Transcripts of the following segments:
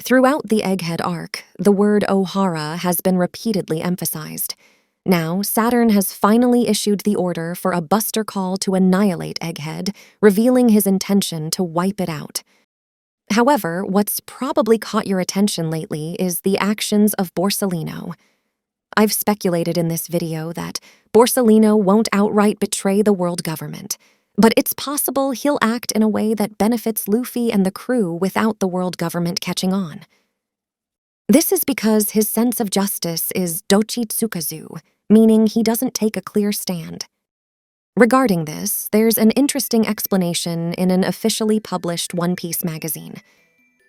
Throughout the Egghead arc, the word Ohara has been repeatedly emphasized. Now, Saturn has finally issued the order for a buster call to annihilate Egghead, revealing his intention to wipe it out. However, what's probably caught your attention lately is the actions of Borsalino. I've speculated in this video that Borsalino won't outright betray the world government, but it's possible he'll act in a way that benefits Luffy and the crew without the world government catching on. This is because his sense of justice is dochitsukazu, meaning he doesn't take a clear stand. Regarding this, there's an interesting explanation in an officially published One Piece magazine.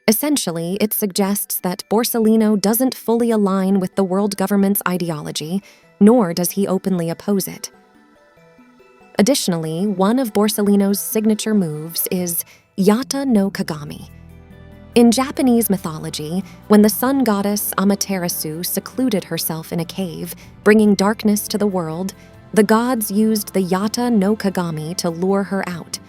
Essentially, it suggests that Borsalino doesn't fully align with the world government's ideology, nor does he openly oppose it. Additionally, one of Borsalino's signature moves is Yata no Kagami. In Japanese mythology, when the sun goddess Amaterasu secluded herself in a cave, bringing darkness to the world, the gods used the Yata no Kagami to lure her out.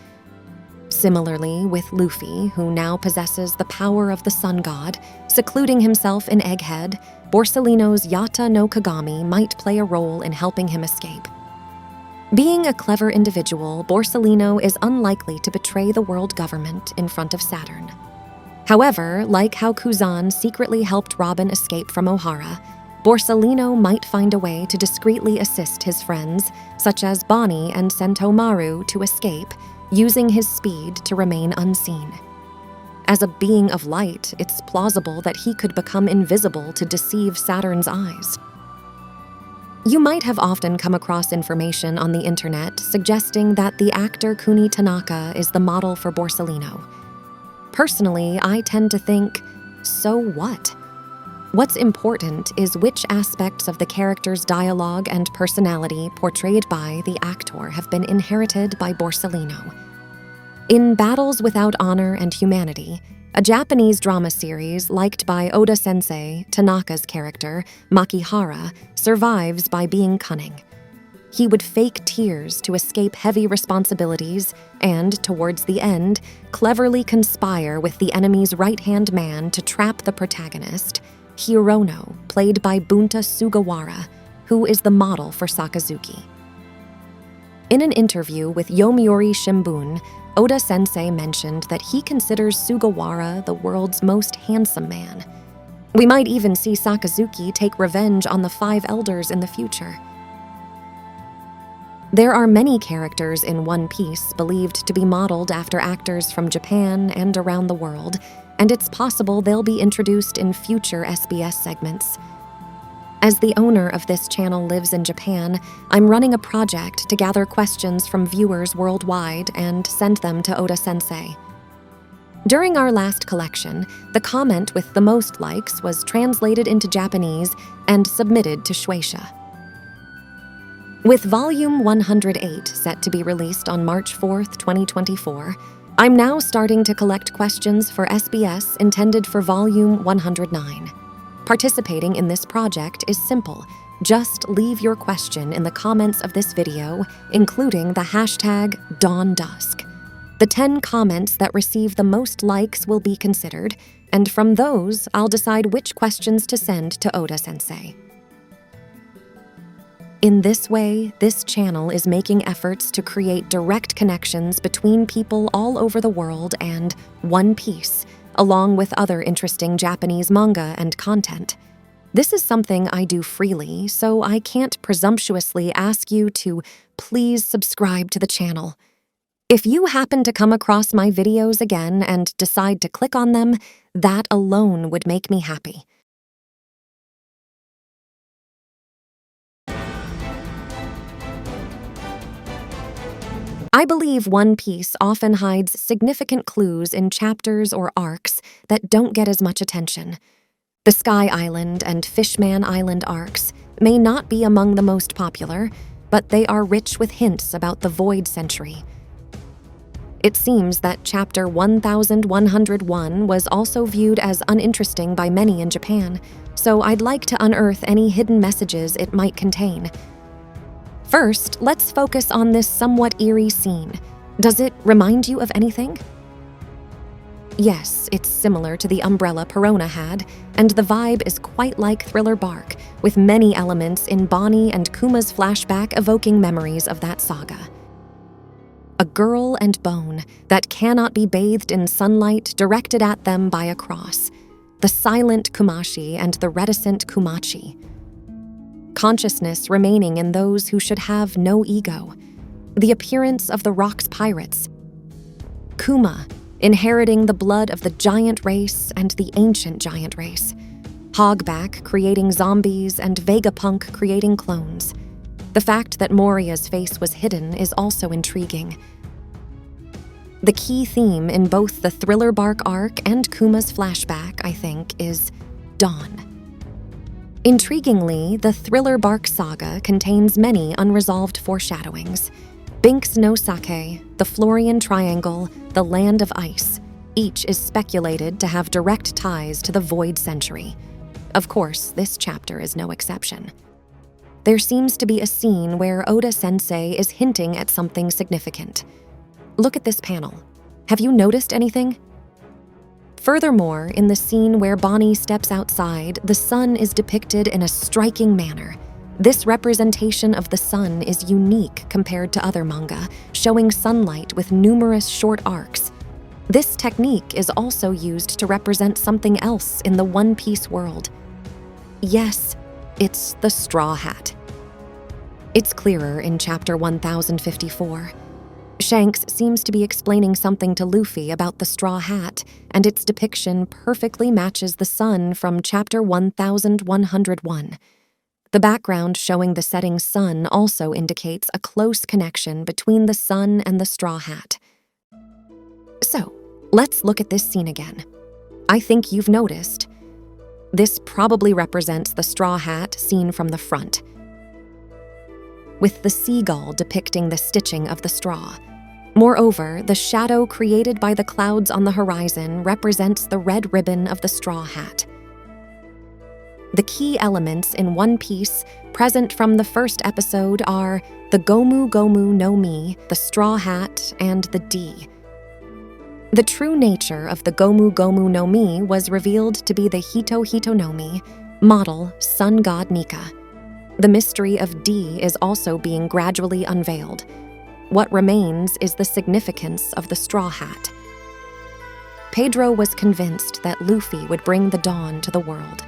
Similarly, with Luffy, who now possesses the power of the sun god, secluding himself in Egghead, Borsalino's Yata no Kagami might play a role in helping him escape. Being a clever individual, Borsalino is unlikely to betray the world government in front of Saturn. However, like how Kuzan secretly helped Robin escape from Ohara, Borsalino might find a way to discreetly assist his friends, such as Bonnie and Sentomaru, to escape, using his speed to remain unseen. As a being of light, it's plausible that he could become invisible to deceive Saturn's eyes. You might have often come across information on the internet suggesting that the actor Kuni Tanaka is the model for Borsalino. Personally, I tend to think, so what? What's important is which aspects of the character's dialogue and personality portrayed by the actor have been inherited by Borsalino. In Battles Without Honor and Humanity, a Japanese drama series liked by Oda-sensei, Tanaka's character, Makihara, survives by being cunning. He would fake tears to escape heavy responsibilities and, towards the end, cleverly conspire with the enemy's right-hand man to trap the protagonist, Hirono, played by Bunta Sugawara, who is the model for Sakazuki. In an interview with Yomiuri Shimbun, Oda-sensei mentioned that he considers Sugawara the world's most handsome man. We might even see Sakazuki take revenge on the Five Elders in the future. There are many characters in One Piece believed to be modeled after actors from Japan and around the world, and it's possible they'll be introduced in future SBS segments. As the owner of this channel lives in Japan, I'm running a project to gather questions from viewers worldwide and send them to Oda-sensei. During our last collection, the comment with the most likes was translated into Japanese and submitted to Shueisha. With Volume 108 set to be released on March 4th, 2024, I'm now starting to collect questions for SBS intended for Volume 109. Participating in this project is simple. Just leave your question in the comments of this video, including the hashtag #DawnDusk. The 10 comments that receive the most likes will be considered, and from those, I'll decide which questions to send to Oda-sensei. In this way, this channel is making efforts to create direct connections between people all over the world and One Piece, along with other interesting Japanese manga and content. This is something I do freely, so I can't presumptuously ask you to please subscribe to the channel. If you happen to come across my videos again and decide to click on them, that alone would make me happy. I believe One Piece often hides significant clues in chapters or arcs that don't get as much attention. The Sky Island and Fishman Island arcs may not be among the most popular, but they are rich with hints about the Void Century. It seems that Chapter 1101 was also viewed as uninteresting by many in Japan, so I'd like to unearth any hidden messages it might contain. First, let's focus on this somewhat eerie scene. Does it remind you of anything? Yes, it's similar to the umbrella Perona had, and the vibe is quite like Thriller Bark, with many elements in Bonnie and Kuma's flashback evoking memories of that saga. A girl and bone that cannot be bathed in sunlight directed at them by a cross, the silent Kumashi and the reticent Kumachi. Consciousness remaining in those who should have no ego, the appearance of the Rock's pirates. Kuma, inheriting the blood of the giant race and the ancient giant race. Hogback creating zombies and Vegapunk creating clones. The fact that Moria's face was hidden is also intriguing. The key theme in both the Thriller Bark arc and Kuma's flashback, I think, is dawn. Intriguingly, the Thriller Bark saga contains many unresolved foreshadowings. Binks no Sake, the Florian Triangle, the Land of Ice, each is speculated to have direct ties to the Void Century. Of course, this chapter is no exception. There seems to be a scene where Oda-sensei is hinting at something significant. Look at this panel. Have you noticed anything? Furthermore, in the scene where Bonnie steps outside, the sun is depicted in a striking manner. This representation of the sun is unique compared to other manga, showing sunlight with numerous short arcs. This technique is also used to represent something else in the One Piece world. Yes, it's the Straw Hat. It's clearer in chapter 1054. Shanks seems to be explaining something to Luffy about the Straw Hat, and its depiction perfectly matches the sun from chapter 1101. The background showing the setting sun also indicates a close connection between the sun and the Straw Hat. So, let's look at this scene again. I think you've noticed. This probably represents the Straw Hat seen from the front, with the seagull depicting the stitching of the straw. Moreover, the shadow created by the clouds on the horizon represents the red ribbon of the Straw Hat. The key elements in One Piece present from the first episode are the Gomu Gomu no Mi, the Straw Hat, and the D. The true nature of the Gomu Gomu no Mi was revealed to be the Hito Hito no Mi, model sun god Nika. The mystery of D is also being gradually unveiled. What remains is the significance of the Straw Hat. Pedro was convinced that Luffy would bring the dawn to the world.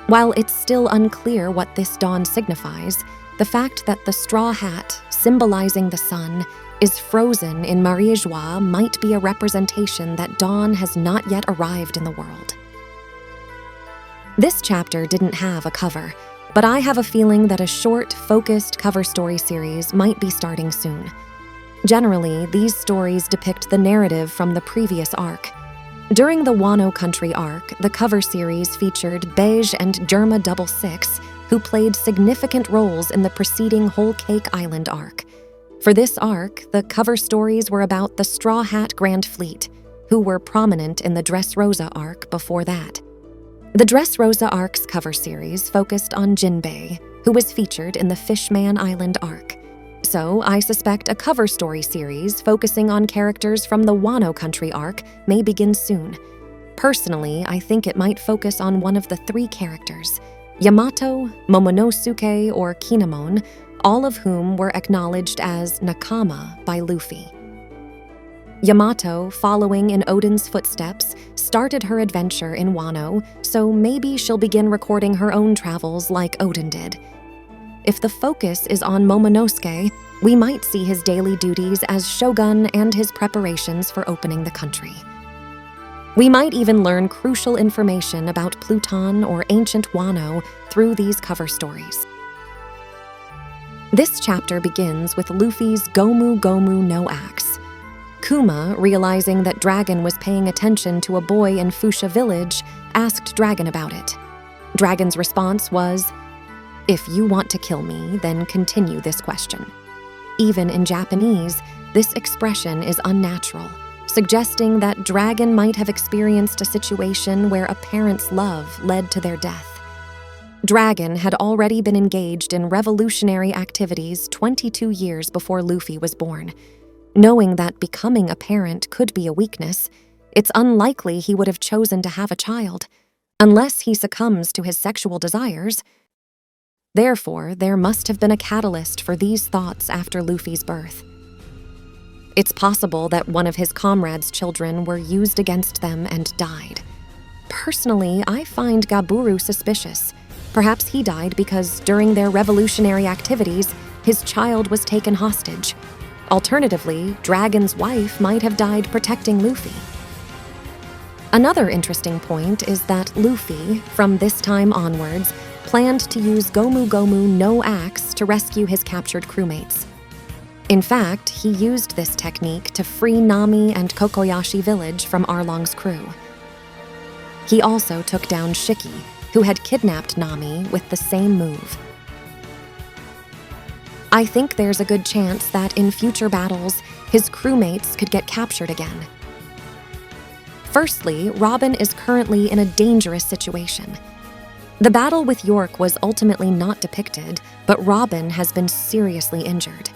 While it's still unclear what this dawn signifies, the fact that the Straw Hat, symbolizing the sun, is frozen in Marie-Joie might be a representation that dawn has not yet arrived in the world. This chapter didn't have a cover, but I have a feeling that a short, focused cover story series might be starting soon. Generally, these stories depict the narrative from the previous arc. During the Wano Country arc, the cover series featured Beige and Germa 66, who played significant roles in the preceding Whole Cake Island arc. For this arc, the cover stories were about the Straw Hat Grand Fleet, who were prominent in the Dressrosa arc before that. The Dressrosa arc's cover series focused on Jinbei, who was featured in the Fishman Island arc. So, I suspect a cover story series focusing on characters from the Wano Country arc may begin soon. Personally, I think it might focus on one of the three characters, Yamato, Momonosuke, or Kinemon, all of whom were acknowledged as Nakama by Luffy. Yamato, following in Odin's footsteps, started her adventure in Wano, so maybe she'll begin recording her own travels like Odin did. If the focus is on Momonosuke, we might see his daily duties as shogun and his preparations for opening the country. We might even learn crucial information about Pluton or ancient Wano through these cover stories. This chapter begins with Luffy's Gomu Gomu no Axe. Kuma, realizing that Dragon was paying attention to a boy in Fuchsia Village, asked Dragon about it. Dragon's response was, "If you want to kill me, then continue this question." Even in Japanese, this expression is unnatural, suggesting that Dragon might have experienced a situation where a parent's love led to their death. Dragon had already been engaged in revolutionary activities 22 years before Luffy was born. Knowing that becoming a parent could be a weakness, It's unlikely he would have chosen to have a child, unless he succumbs to his sexual desires. Therefore, there must have been a catalyst for these thoughts after Luffy's birth. It's possible that one of his comrades' children were used against them and died. Personally, I find Gaburu suspicious. Perhaps he died because during their revolutionary activities, his child was taken hostage. Alternatively, Dragon's wife might have died protecting Luffy. Another interesting point is that Luffy, from this time onwards, planned to use Gomu Gomu no Axe to rescue his captured crewmates. In fact, he used this technique to free Nami and Kokoyashi village from Arlong's crew. He also took down Shiki, who had kidnapped Nami with the same move. I think there's a good chance that in future battles, his crewmates could get captured again. Firstly, Robin is currently in a dangerous situation. The battle with York was ultimately not depicted, but Robin has been seriously injured.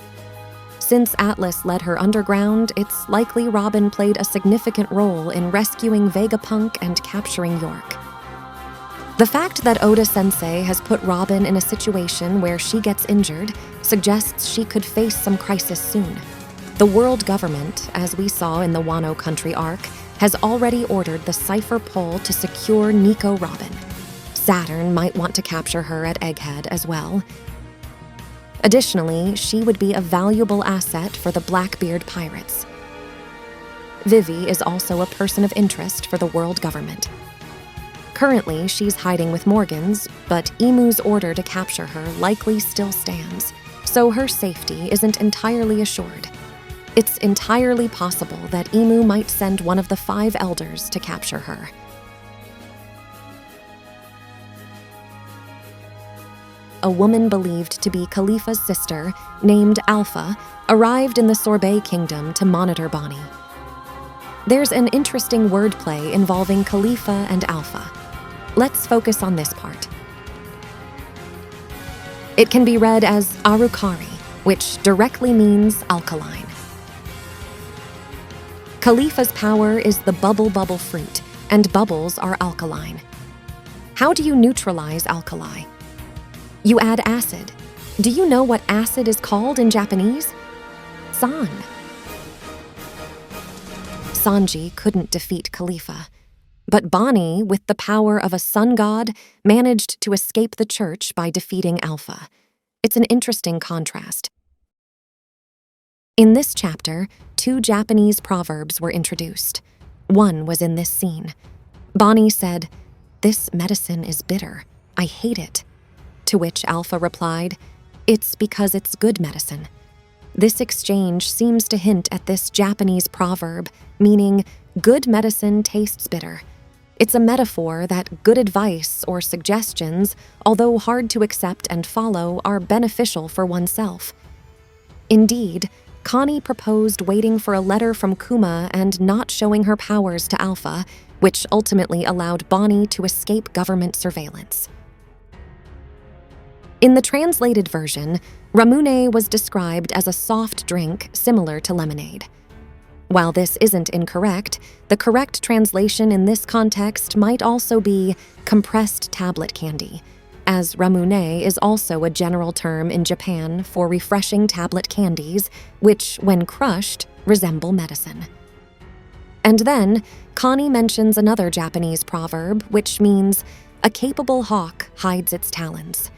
Since Atlas led her underground, it's likely Robin played a significant role in rescuing Vegapunk and capturing York. The fact that Oda-sensei has put Robin in a situation where she gets injured suggests she could face some crisis soon. The world government, as we saw in the Wano Country arc, has already ordered the Cypher Pole to secure Nico Robin. Saturn might want to capture her at Egghead as well. Additionally, she would be a valuable asset for the Blackbeard pirates. Vivi is also a person of interest for the world government. Currently, she's hiding with Morgans, but Imu's order to capture her likely still stands, so her safety isn't entirely assured. It's entirely possible that Imu might send one of the 5 elders to capture her. A woman believed to be Khalifa's sister, named Alpha, arrived in the Sorbet Kingdom to monitor Bonnie. There's an interesting wordplay involving Khalifa and Alpha. Let's focus on this part. It can be read as Arukari, which directly means alkaline. Khalifa's power is the bubble fruit, and bubbles are alkaline. How do you neutralize alkali? You add acid. Do you know what acid is called in Japanese? San. Sanji couldn't defeat Khalifa, but Bonnie, with the power of a sun god, managed to escape the church by defeating Alpha. It's an interesting contrast. In this chapter, 2 Japanese proverbs were introduced. One was in this scene. Bonnie said, "This medicine is bitter. I hate it." To which Alpha replied, "It's because it's good medicine." This exchange seems to hint at this Japanese proverb, meaning good medicine tastes bitter. It's a metaphor that good advice or suggestions, although hard to accept and follow, are beneficial for oneself. Indeed, Connie proposed waiting for a letter from Kuma and not showing her powers to Alpha, which ultimately allowed Bonnie to escape government surveillance. In the translated version, Ramune was described as a soft drink similar to lemonade. While this isn't incorrect, the correct translation in this context might also be compressed tablet candy, as Ramune is also a general term in Japan for refreshing tablet candies, which, when crushed, resemble medicine. And then, Connie mentions another Japanese proverb, which means, "A capable hawk hides its talons."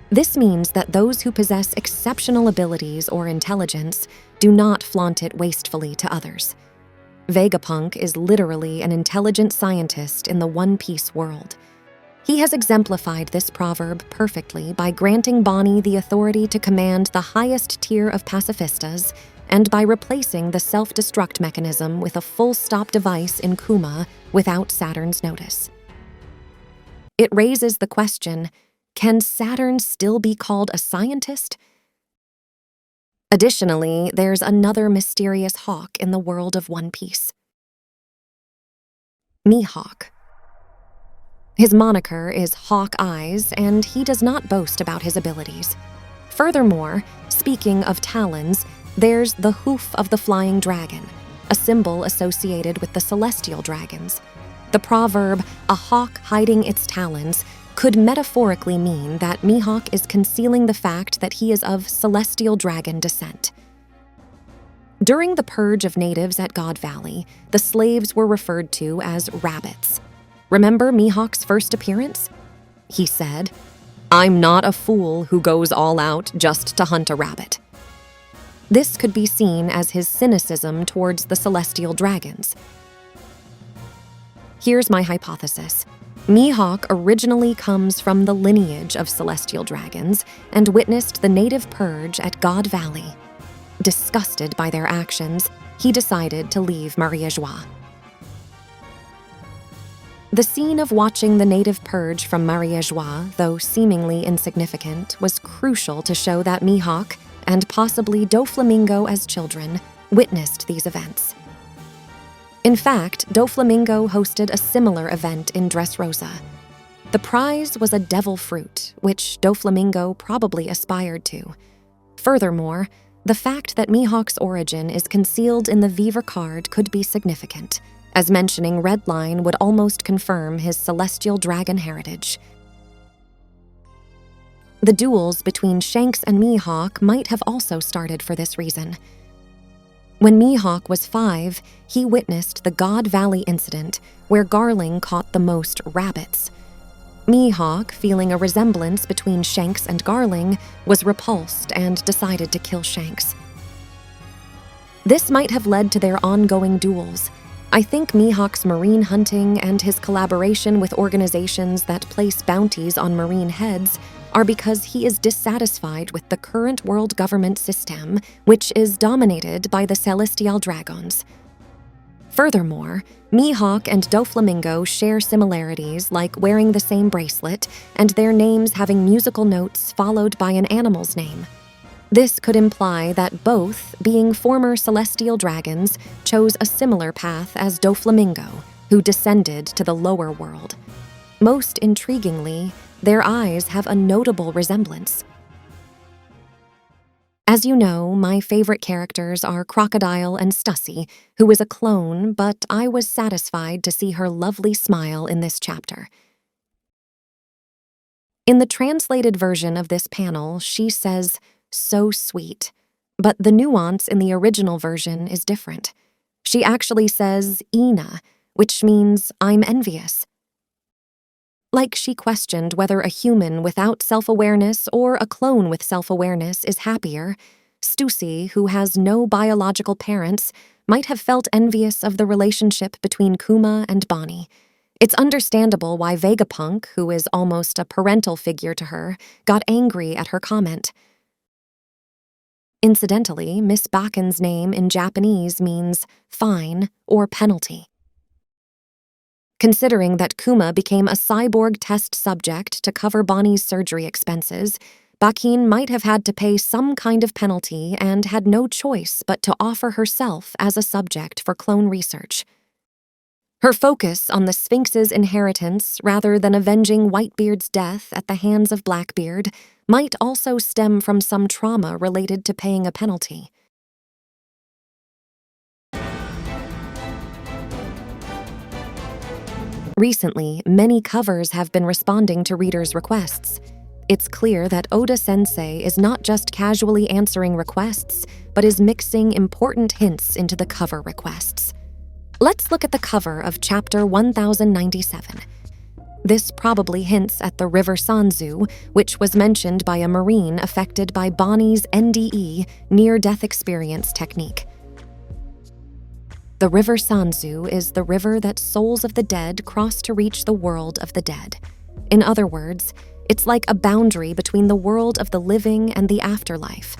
This means that those who possess exceptional abilities or intelligence do not flaunt it wastefully to others. Vegapunk is literally an intelligent scientist in the One Piece world. He has exemplified this proverb perfectly by granting Bonnie the authority to command the highest tier of pacifistas and by replacing the self-destruct mechanism with a full-stop device in Kuma without Saturn's notice. It raises the question, can Saturn still be called a scientist? Additionally, there's another mysterious hawk in the world of One Piece. Mihawk. His moniker is Hawk Eyes, and he does not boast about his abilities. Furthermore, speaking of talons, there's the hoof of the flying dragon. a symbol associated with the celestial dragons. The proverb, "a hawk hiding its talons," could metaphorically mean that Mihawk is concealing the fact that he is of celestial dragon descent. During the purge of natives at God Valley, the slaves were referred to as rabbits. Remember Mihawk's first appearance? He said, "I'm not a fool who goes all out just to hunt a rabbit." This could be seen as his cynicism towards the celestial dragons. Here's my hypothesis. Mihawk originally comes from the lineage of celestial dragons and witnessed the native purge at God Valley. Disgusted by their actions, he decided to leave Maria Joie. The scene of watching the native purge from Maria Joie, though seemingly insignificant, was crucial to show that Mihawk, and possibly Doflamingo as children, witnessed these events. In fact, Doflamingo hosted a similar event in Dressrosa. The prize was a devil fruit, which Doflamingo probably aspired to. Furthermore, the fact that Mihawk's origin is concealed in the Viver card could be significant, as mentioning Redline would almost confirm his celestial dragon heritage. The duels between Shanks and Mihawk might have also started for this reason. When Mihawk was 5, he witnessed the God Valley incident where Garling caught the most rabbits. Mihawk, feeling a resemblance between Shanks and Garling, was repulsed and decided to kill Shanks. This might have led to their ongoing duels. I think Mihawk's marine hunting and his collaboration with organizations that place bounties on marine heads are because he is dissatisfied with the current world government system, which is dominated by the Celestial Dragons. Furthermore, Mihawk and Doflamingo share similarities like wearing the same bracelet and their names having musical notes followed by an animal's name. This could imply that both, being former celestial dragons, chose a similar path as Doflamingo, who descended to the lower world. Most intriguingly, their eyes have a notable resemblance. As you know, my favorite characters are Crocodile and Stussy, who is a clone, but I was satisfied to see her lovely smile in this chapter. In the translated version of this panel, she says, "so sweet," but the nuance in the original version is different. She actually says, "Ina," which means, "I'm envious." Like she questioned whether a human without self-awareness or a clone with self-awareness is happier, Stussy, who has no biological parents, might have felt envious of the relationship between Kuma and Bonnie. It's understandable why Vegapunk, who is almost a parental figure to her, got angry at her comment. Incidentally, Miss Baken's name in Japanese means fine or penalty. Considering that Kuma became a cyborg test subject to cover Bonnie's surgery expenses, Bakin might have had to pay some kind of penalty and had no choice but to offer herself as a subject for clone research. Her focus on the Sphinx's inheritance rather than avenging Whitebeard's death at the hands of Blackbeard might also stem from some trauma related to paying a penalty. Recently, many covers have been responding to readers' requests. It's clear that Oda-sensei is not just casually answering requests, but is mixing important hints into the cover requests. Let's look at the cover of Chapter 1097. This probably hints at the River Sanzu, which was mentioned by a Marine affected by Bonnie's NDE, near-death experience technique. The River Sanzu is the river that souls of the dead cross to reach the world of the dead. In other words, it's like a boundary between the world of the living and the afterlife.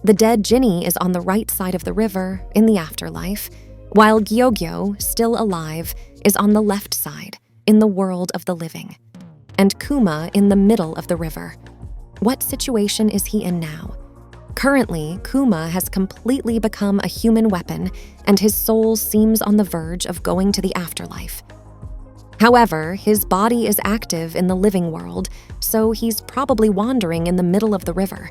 The dead Jinny is on the right side of the river, in the afterlife, while Gyogyo, still alive, is on the left side, in the world of the living, and Kuma in the middle of the river. What situation is he in now? Currently, Kuma has completely become a human weapon, and his soul seems on the verge of going to the afterlife. However, his body is active in the living world, so he's probably wandering in the middle of the river.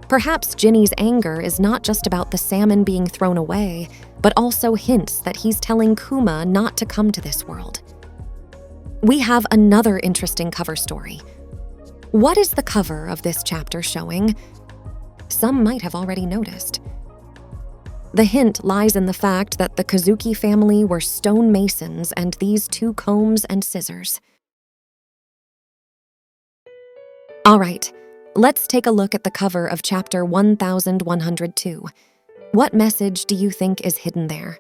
Perhaps Ginny's anger is not just about the salmon being thrown away, but also hints that he's telling Kuma not to come to this world. We have another interesting cover story. What is the cover of this chapter showing? Some might have already noticed. The hint lies in the fact that the Kazuki family were stonemasons and these two combs and scissors. All right, let's take a look at the cover of chapter 1102. What message do you think is hidden there?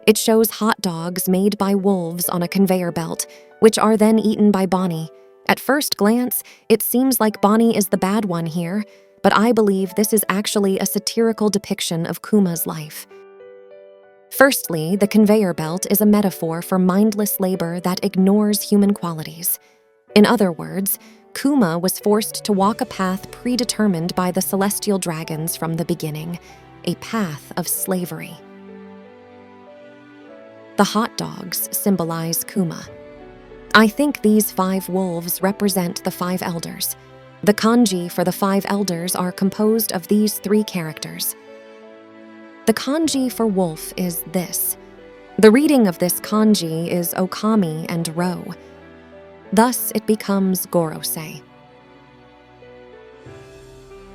It shows hot dogs made by wolves on a conveyor belt, which are then eaten by Bonnie. At first glance, it seems like Bonnie is the bad one here, but I believe this is actually a satirical depiction of Kuma's life. Firstly, the conveyor belt is a metaphor for mindless labor that ignores human qualities. In other words, Kuma was forced to walk a path predetermined by the celestial dragons from the beginning, a path of slavery. The hot dogs symbolize Kuma. I think these 5 wolves represent the 5 elders. The kanji for the 5 elders are composed of these 3 characters. The kanji for wolf is this. The reading of this kanji is okami and ro. Thus it becomes gorosei.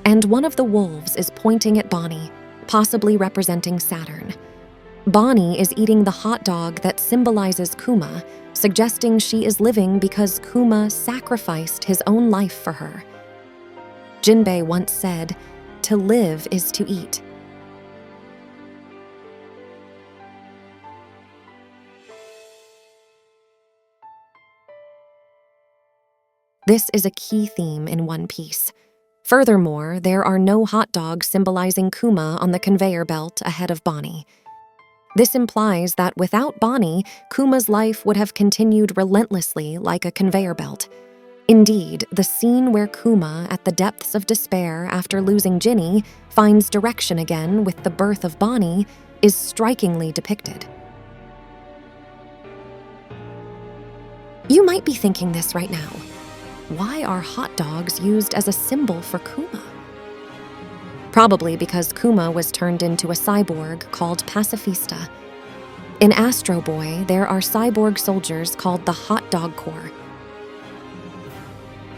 And one of the wolves is pointing at Bonnie, possibly representing Saturn. Bonnie is eating the hot dog that symbolizes Kuma, suggesting she is living because Kuma sacrificed his own life for her. Jinbei once said, "To live is to eat." This is a key theme in One Piece. Furthermore, there are no hot dogs symbolizing Kuma on the conveyor belt ahead of Bonnie. This implies that without Bonnie, Kuma's life would have continued relentlessly like a conveyor belt. Indeed, the scene where Kuma, at the depths of despair after losing Ginny, finds direction again with the birth of Bonnie, is strikingly depicted. You might be thinking this right now. Why are hot dogs used as a symbol for Kuma? Probably because Kuma was turned into a cyborg called Pacifista. In Astro Boy, there are cyborg soldiers called the Hot Dog Corps.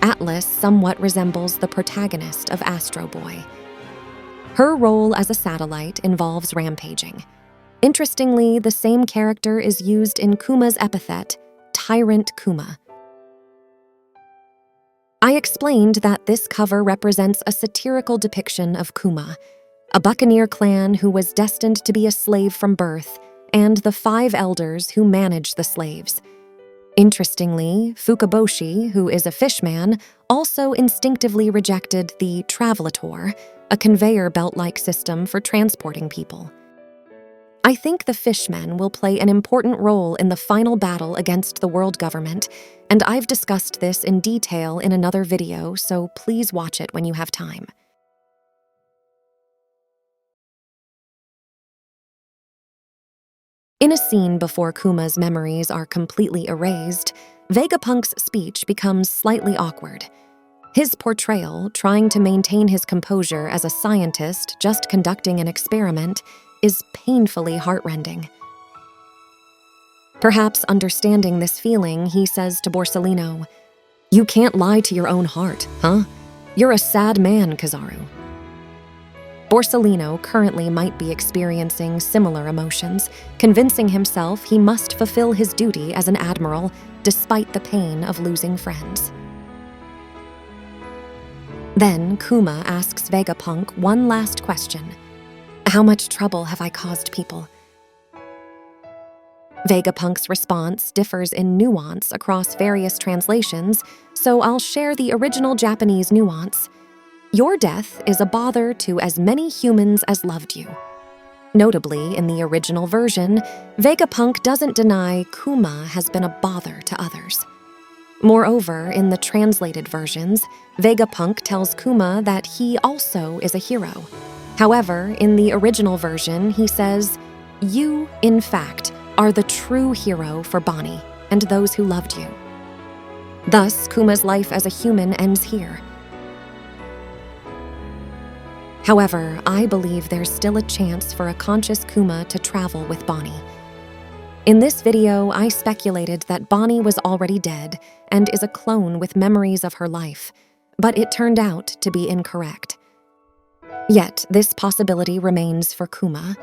Atlas somewhat resembles the protagonist of Astro Boy. Her role as a satellite involves rampaging. Interestingly, the same character is used in Kuma's epithet, Tyrant Kuma. I explained that this cover represents a satirical depiction of Kuma, a buccaneer clan who was destined to be a slave from birth, and the 5 elders who manage the slaves. Interestingly, Fukaboshi, who is a fishman, also instinctively rejected the Translator, a conveyor belt-like system for transporting people. I think the fishmen will play an important role in the final battle against the world government, and I've discussed this in detail in another video, so please watch it when you have time. In a scene before Kuma's memories are completely erased, Vegapunk's speech becomes slightly awkward. His portrayal, trying to maintain his composure as a scientist just conducting an experiment, is painfully heartrending. Perhaps understanding this feeling, he says to Borsalino, "You can't lie to your own heart, huh? You're a sad man, Kizaru." Borsalino currently might be experiencing similar emotions, convincing himself he must fulfill his duty as an admiral despite the pain of losing friends. Then Kuma asks Vegapunk one last question. "How much trouble have I caused people?" Vegapunk's response differs in nuance across various translations, so I'll share the original Japanese nuance. "Your death is a bother to as many humans as loved you." Notably, in the original version, Vegapunk doesn't deny Kuma has been a bother to others. Moreover, in the translated versions, Vegapunk tells Kuma that he also is a hero. However, in the original version, he says, "You, in fact, are the true hero for Bonnie and those who loved you." Thus, Kuma's life as a human ends here. However, I believe there's still a chance for a conscious Kuma to travel with Bonnie. In this video, I speculated that Bonnie was already dead and is a clone with memories of her life, but it turned out to be incorrect. Yet, this possibility remains for Kuma.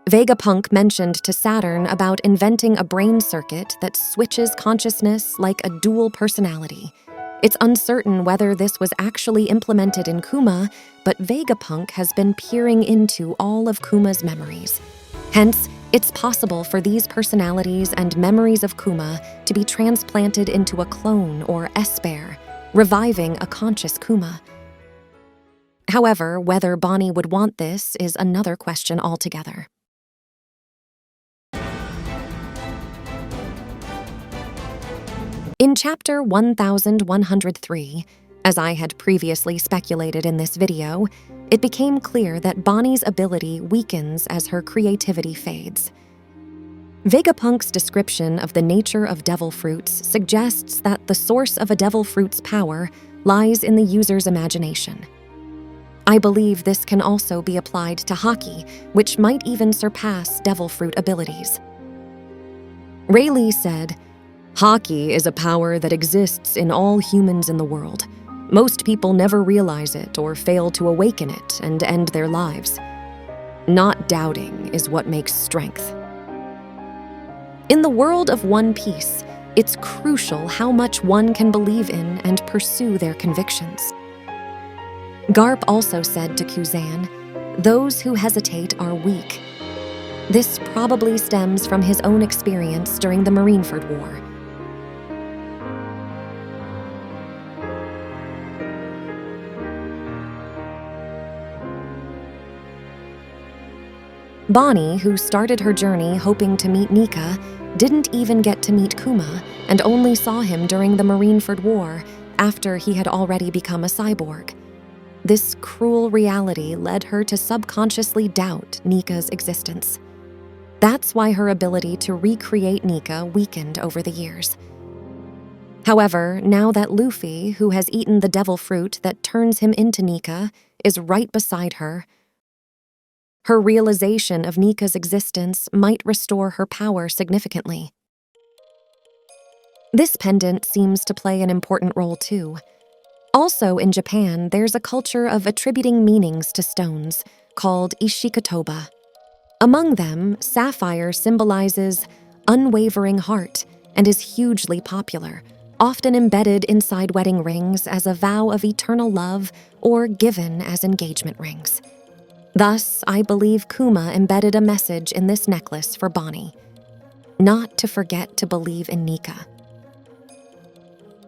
Vegapunk mentioned to Saturn about inventing a brain circuit that switches consciousness like a dual personality. It's uncertain whether this was actually implemented in Kuma, but Vegapunk has been peering into all of Kuma's memories. Hence, it's possible for these personalities and memories of Kuma to be transplanted into a clone or esper, reviving a conscious Kuma. However, whether Bonnie would want this is another question altogether. In Chapter 1103, as I had previously speculated in this video, it became clear that Bonnie's ability weakens as her creativity fades. Vegapunk's description of the nature of devil fruits suggests that the source of a devil fruit's power lies in the user's imagination. I believe this can also be applied to Haki, which might even surpass devil fruit abilities. Rayleigh said, "Haki is a power that exists in all humans in the world. Most people never realize it or fail to awaken it and end their lives. Not doubting is what makes strength." In the world of One Piece, it's crucial how much one can believe in and pursue their convictions. Garp also said to Kuzan, "Those who hesitate are weak." This probably stems from his own experience during the Marineford War. Bonnie, who started her journey hoping to meet Nika, didn't even get to meet Kuma and only saw him during the Marineford War after he had already become a cyborg. This cruel reality led her to subconsciously doubt Nika's existence. That's why her ability to recreate Nika weakened over the years. However, now that Luffy, who has eaten the devil fruit that turns him into Nika, is right beside her, her realization of Nika's existence might restore her power significantly. This pendant seems to play an important role too. Also in Japan, there's a culture of attributing meanings to stones called ishikatoba. Among them, sapphire symbolizes unwavering heart and is hugely popular, often embedded inside wedding rings as a vow of eternal love or given as engagement rings. Thus, I believe Kuma embedded a message in this necklace for Bonnie: not to forget to believe in Nika.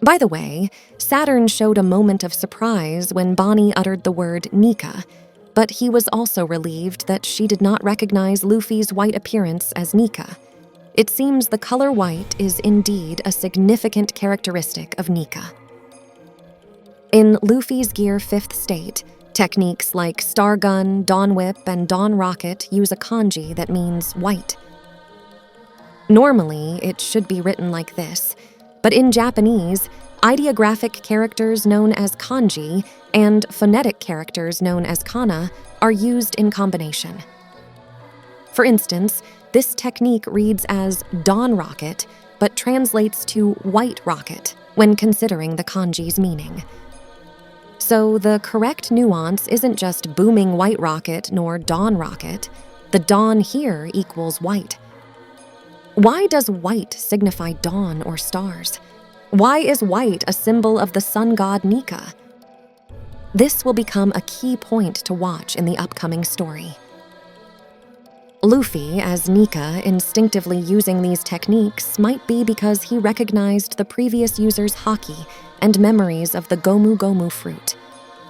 By the way, Saturn showed a moment of surprise when Bonnie uttered the word Nika, but he was also relieved that she did not recognize Luffy's white appearance as Nika. It seems the color white is indeed a significant characteristic of Nika. In Luffy's Gear 5th state, techniques like Star Gun, Dawn Whip, and Dawn Rocket use a kanji that means white. Normally, it should be written like this, but in Japanese, ideographic characters known as kanji and phonetic characters known as kana are used in combination. For instance, this technique reads as Dawn Rocket, but translates to white rocket when considering the kanji's meaning. So the correct nuance isn't just booming white rocket nor dawn rocket. The dawn here equals white. Why does white signify dawn or stars? Why is white a symbol of the sun god Nika? This will become a key point to watch in the upcoming story. Luffy, as Nika, instinctively using these techniques might be because he recognized the previous user's haki and memories of the Gomu Gomu fruit.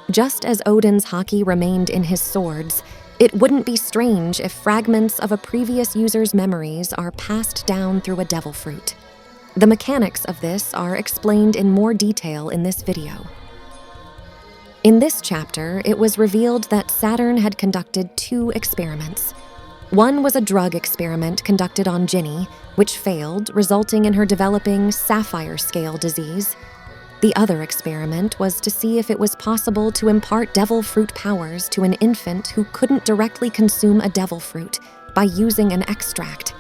Just as Odin's haki remained in his swords, it wouldn't be strange if fragments of a previous user's memories are passed down through a devil fruit. The mechanics of this are explained in more detail in this video. In this chapter, it was revealed that Saturn had conducted 2 experiments. One was a drug experiment conducted on Ginny, which failed, resulting in her developing sapphire scale disease. The other experiment was to see if it was possible to impart devil fruit powers to an infant who couldn't directly consume a devil fruit by using an extract.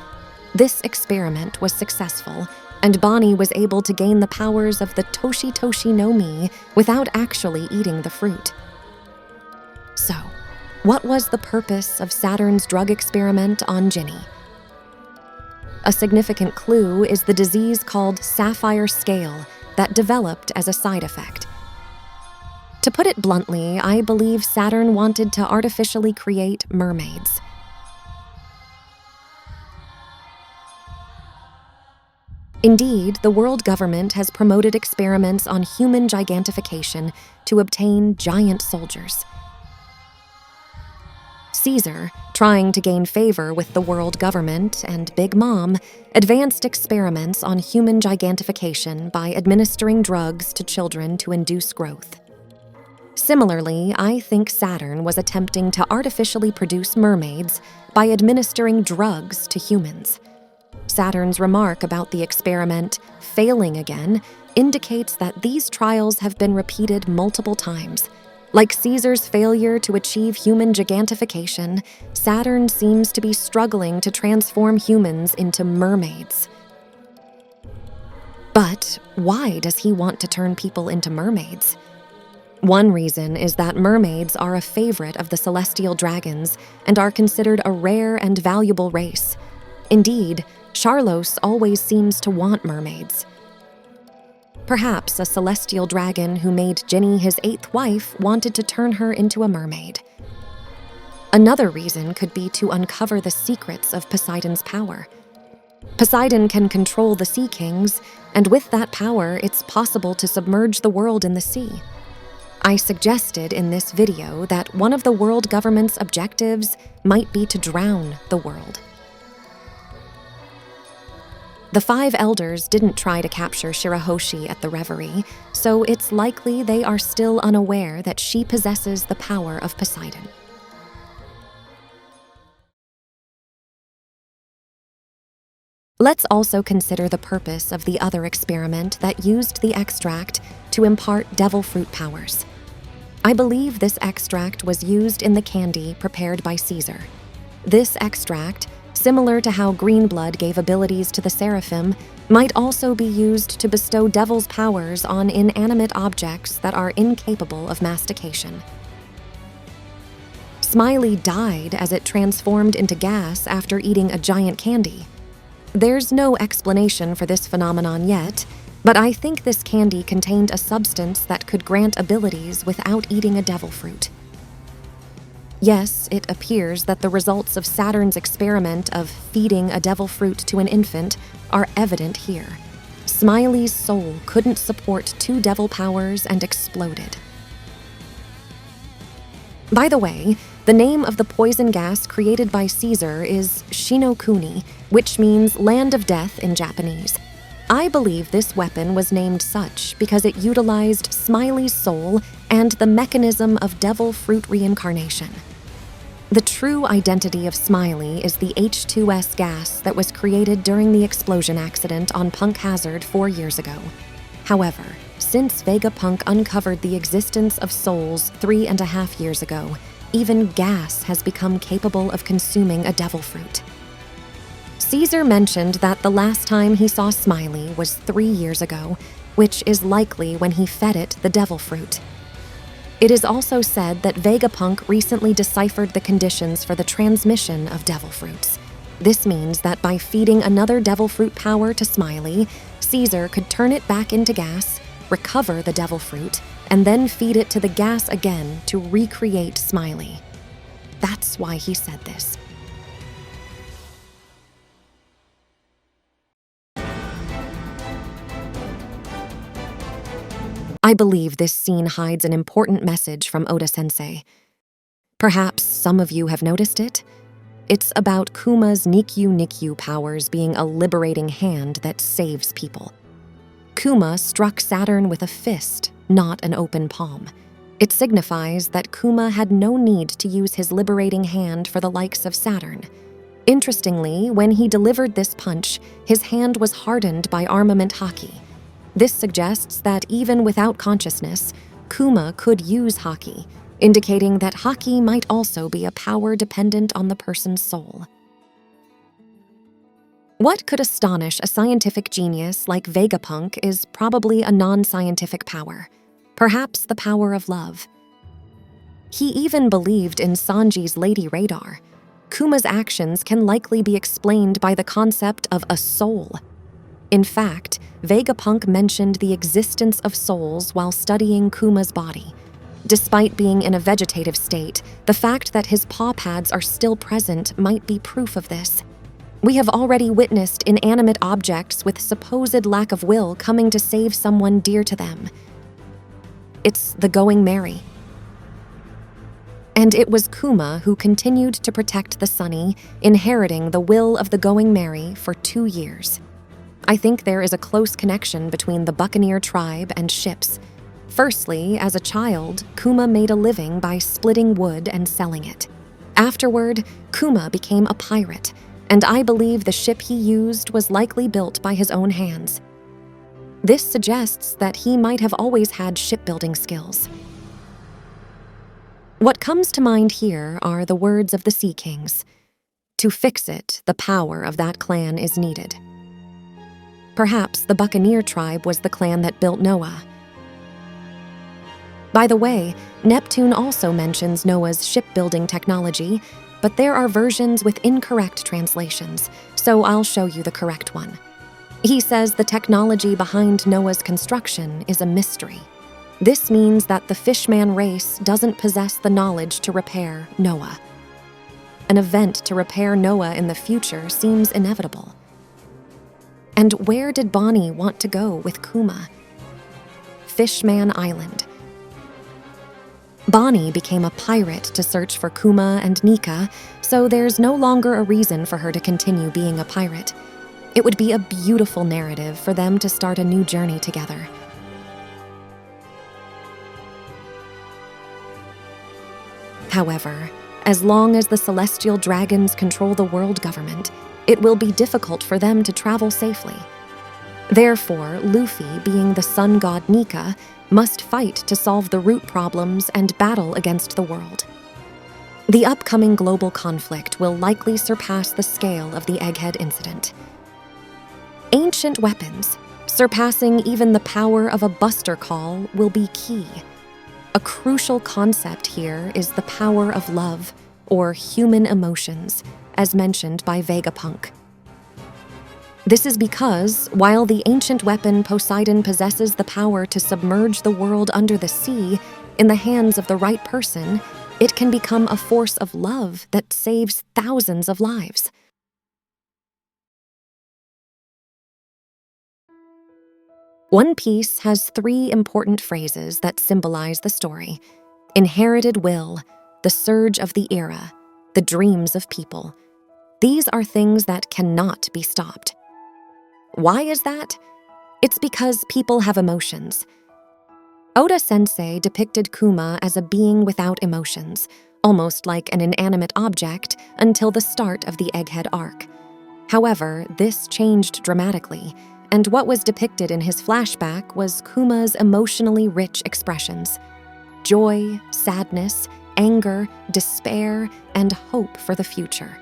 This experiment was successful, and Bonnie was able to gain the powers of the Toshi Toshi no Mi without actually eating the fruit. So, what was the purpose of Saturn's drug experiment on Ginny? A significant clue is the disease called sapphire scale that developed as a side effect. To put it bluntly, I believe Saturn wanted to artificially create mermaids. Indeed, the world government has promoted experiments on human gigantification to obtain giant soldiers. Caesar, trying to gain favor with the world government and Big Mom, advanced experiments on human gigantification by administering drugs to children to induce growth. Similarly, I think Saturn was attempting to artificially produce mermaids by administering drugs to humans. Saturn's remark about the experiment failing again indicates that these trials have been repeated multiple times. Like Caesar's failure to achieve human gigantification, Saturn seems to be struggling to transform humans into mermaids. But why does he want to turn people into mermaids? One reason is that mermaids are a favorite of the celestial dragons and are considered a rare and valuable race. Indeed, Charlos always seems to want mermaids. Perhaps a celestial dragon who made Ginny his 8th wife wanted to turn her into a mermaid. Another reason could be to uncover the secrets of Poseidon's power. Poseidon can control the sea kings, and with that power, it's possible to submerge the world in the sea. I suggested in this video that one of the world government's objectives might be to drown the world. The 5 elders didn't try to capture Shirahoshi at the reverie, so it's likely they are still unaware that she possesses the power of Poseidon. Let's also consider the purpose of the other experiment that used the extract to impart devil fruit powers. I believe this extract was used in the candy prepared by Caesar. This extract, similar to how green blood gave abilities to the seraphim, might also be used to bestow devil's powers on inanimate objects that are incapable of mastication. Smiley died as it transformed into gas after eating a giant candy. There's no explanation for this phenomenon yet, but I think this candy contained a substance that could grant abilities without eating a devil fruit. Yes, it appears that the results of Saturn's experiment of feeding a devil fruit to an infant are evident here. Smiley's soul couldn't support 2 devil powers and exploded. By the way, the name of the poison gas created by Caesar is Shinokuni, which means land of death in Japanese. I believe this weapon was named such because it utilized Smiley's soul and the mechanism of devil fruit reincarnation. The true identity of Smiley is the H2S gas that was created during the explosion accident on Punk Hazard 4 years ago. However, since Vegapunk uncovered the existence of souls 3.5 years ago, even gas has become capable of consuming a devil fruit. Caesar mentioned that the last time he saw Smiley was 3 years ago, which is likely when he fed it the devil fruit. It is also said that Vegapunk recently deciphered the conditions for the transmission of devil fruits. This means that by feeding another devil fruit power to Smiley, Caesar could turn it back into gas, recover the devil fruit, and then feed it to the gas again to recreate Smiley. That's why he said this. I believe this scene hides an important message from Oda-sensei. Perhaps some of you have noticed it. It's about Kuma's Nikyu powers being a liberating hand that saves people. Kuma struck Saturn with a fist, not an open palm. It signifies that Kuma had no need to use his liberating hand for the likes of Saturn. Interestingly, when he delivered this punch, his hand was hardened by armament haki. This suggests that even without consciousness, Kuma could use haki, indicating that haki might also be a power dependent on the person's soul. What could astonish a scientific genius like Vegapunk is probably a non-scientific power, perhaps the power of love. He even believed in Sanji's Lady Radar. Kuma's actions can likely be explained by the concept of a soul. In fact, Vegapunk mentioned the existence of souls while studying Kuma's body. Despite being in a vegetative state, the fact that his paw pads are still present might be proof of this. We have already witnessed inanimate objects with supposed lack of will coming to save someone dear to them. It's the Going Merry. And it was Kuma who continued to protect the Sunny, inheriting the will of the Going Merry for 2 years. I think there is a close connection between the Buccaneer tribe and ships. Firstly, as a child, Kuma made a living by splitting wood and selling it. Afterward, Kuma became a pirate, and I believe the ship he used was likely built by his own hands. This suggests that he might have always had shipbuilding skills. What comes to mind here are the words of the Sea Kings. To fix it, the power of that clan is needed. Perhaps the Buccaneer tribe was the clan that built Noah. By the way, Neptune also mentions Noah's shipbuilding technology, but there are versions with incorrect translations, so I'll show you the correct one. He says the technology behind Noah's construction is a mystery. This means that the Fishman race doesn't possess the knowledge to repair Noah. An event to repair Noah in the future seems inevitable. And where did Bonnie want to go with Kuma? Fishman Island. Bonnie became a pirate to search for Kuma and Nika, so there's no longer a reason for her to continue being a pirate. It would be a beautiful narrative for them to start a new journey together. However, as long as the celestial dragons control the world government, it will be difficult for them to travel safely. Therefore, Luffy, being the sun god Nika, must fight to solve the root problems and battle against the world. The upcoming global conflict will likely surpass the scale of the Egghead incident. Ancient weapons, surpassing even the power of a Buster Call, will be key. A crucial concept here is the power of love, or human emotions, as mentioned by Vegapunk. This is because, while the ancient weapon Poseidon possesses the power to submerge the world under the sea, in the hands of the right person, it can become a force of love that saves thousands of lives. One Piece has 3 important phrases that symbolize the story: inherited will, the surge of the era, the dreams of people. These are things that cannot be stopped. Why is that? It's because people have emotions. Oda-sensei depicted Kuma as a being without emotions, almost like an inanimate object, until the start of the Egghead arc. However, this changed dramatically, and what was depicted in his flashback was Kuma's emotionally rich expressions: joy, sadness, anger, despair, and hope for the future.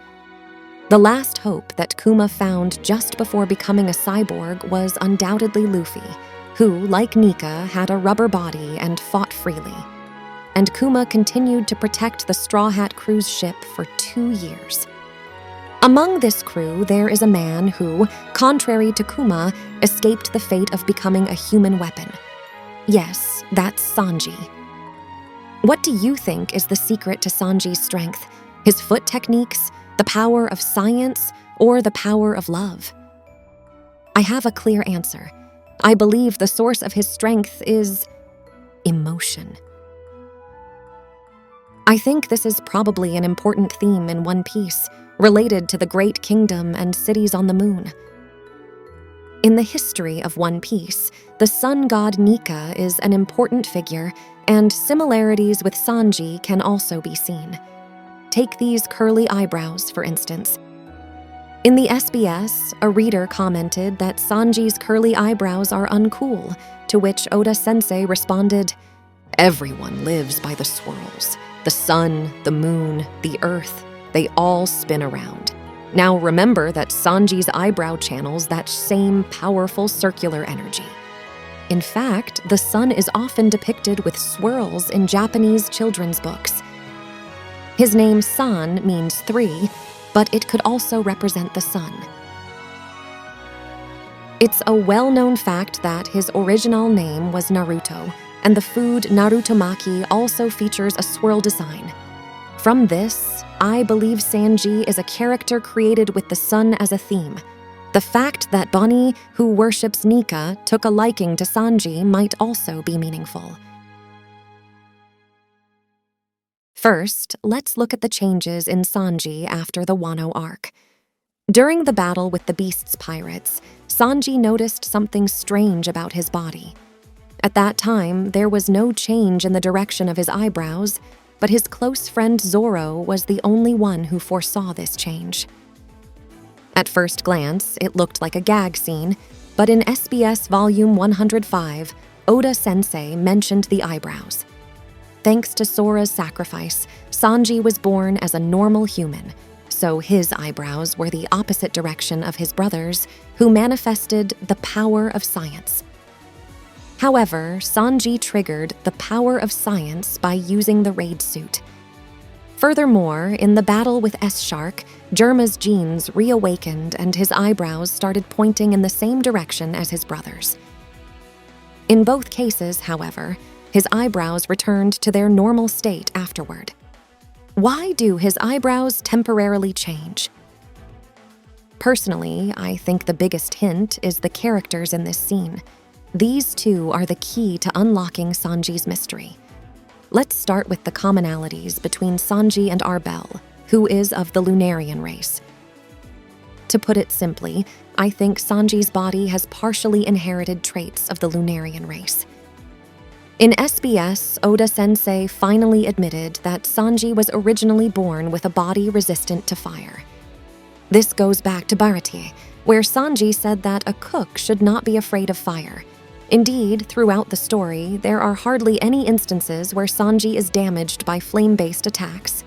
The last hope that Kuma found just before becoming a cyborg was undoubtedly Luffy, who, like Nika, had a rubber body and fought freely. And Kuma continued to protect the Straw Hat Crew's ship for 2 years. Among this crew, there is a man who, contrary to Kuma, escaped the fate of becoming a human weapon. Yes, that's Sanji. What do you think is the secret to Sanji's strength? His foot techniques, the power of science, or the power of love? I have a clear answer. I believe the source of his strength is emotion. I think this is probably an important theme in One Piece, related to the Great Kingdom and cities on the moon. In the history of One Piece, the sun god Nika is an important figure, and similarities with Sanji can also be seen. Take these curly eyebrows, for instance. In the SBS, a reader commented that Sanji's curly eyebrows are uncool, to which Oda-sensei responded, "Everyone lives by the swirls. The sun, the moon, the earth, they all spin around. Now remember that Sanji's eyebrow channels that same powerful circular energy." In fact, the sun is often depicted with swirls in Japanese children's books. His name San means 3, but it could also represent the sun. It's a well-known fact that his original name was Naruto, and the food Narutomaki also features a swirl design. From this, I believe Sanji is a character created with the sun as a theme. The fact that Bonnie, who worships Nika, took a liking to Sanji might also be meaningful. First, let's look at the changes in Sanji after the Wano arc. During the battle with the Beast's pirates, Sanji noticed something strange about his body. At that time, there was no change in the direction of his eyebrows, but his close friend Zoro was the only one who foresaw this change. At first glance, it looked like a gag scene, but in SBS Volume 105, Oda-sensei mentioned the eyebrows. Thanks to Sora's sacrifice, Sanji was born as a normal human, so his eyebrows were the opposite direction of his brothers, who manifested the power of science. However, Sanji triggered the power of science by using the raid suit. Furthermore, in the battle with S-Shark, Germa's genes reawakened and his eyebrows started pointing in the same direction as his brothers. In both cases, however, his eyebrows returned to their normal state afterward. Why do his eyebrows temporarily change? Personally, I think the biggest hint is the characters in this scene. These two are the key to unlocking Sanji's mystery. Let's start with the commonalities between Sanji and Arbel, who is of the Lunarian race. To put it simply, I think Sanji's body has partially inherited traits of the Lunarian race. In SBS, Oda-sensei finally admitted that Sanji was originally born with a body resistant to fire. This goes back to Baratie, where Sanji said that a cook should not be afraid of fire. Indeed, throughout the story, there are hardly any instances where Sanji is damaged by flame-based attacks.